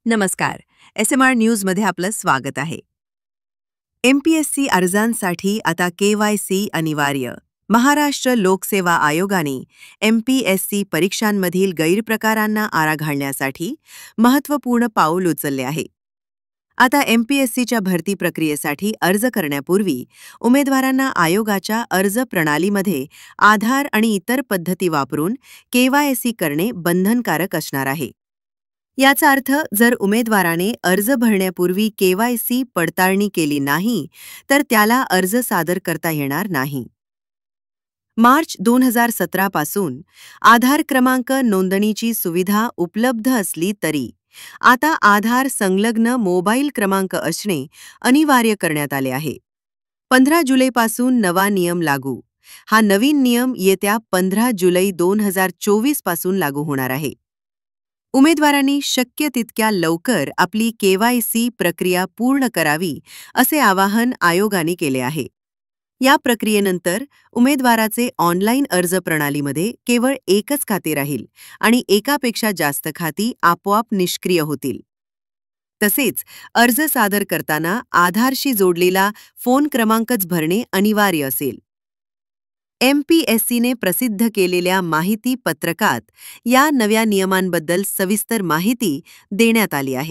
नमस्कार. SMR न्यूजमध्ये आपलं स्वागत आहे. MPSC अर्जांसाठी आता KYC अनिवार्य. महाराष्ट्र लोकसेवा आयोगाने MPSC परीक्षांमधील गैरप्रकारांना आळा घालण्यासाठी महत्त्वपूर्ण पाऊल उचलले आहे. आता MPSCच्या भरती प्रक्रियेसाठी अर्ज करण्यापूर्वी उमेदवारांना आयोगाच्या अर्ज प्रणालीमध्ये आधार आणि इतर पद्धती वापरून KYC करणे बंधनकारक असणार आहे. याचा अर्थ जर उमेदवाराने अर्ज भरण्यापूर्वी KYC पडताळणी केली नाही तर त्याला अर्ज सादर करता येणार नाही. मार्च 2017 पासून आधार क्रमांक नोंदणीची सुविधा उपलब्ध असली तरी आता आधार संलग्न मोबाईल क्रमांक असणे अनिवार्य करण्यात आले आहे. 15 जुलैपासून नवा नियम लागू. हा नवीन नियम येत्या 15 जुलै 2024 पासून लागू होणार आहे. उमेदवारांनी शक्य तितक्या लवकर आपली KYC प्रक्रिया पूर्ण करावी असे आवाहन आयोगाने केले आहे. या प्रक्रियेनंतर उमेदवाराचे ऑनलाईन अर्ज प्रणालीमध्ये केवळ एकच खाते राहील आणि एकापेक्षा जास्त खाती आपोआप निष्क्रिय होतील. तसेच अर्ज सादर करताना आधारशी जोडलेला फोन क्रमांकच भरणे अनिवार्य असेल. MPSCने प्रसिद्ध केलेल्या माहिती पत्रकात या नव्या नियमांबद्दल सविस्तर माहिती देण्यात आली आहे.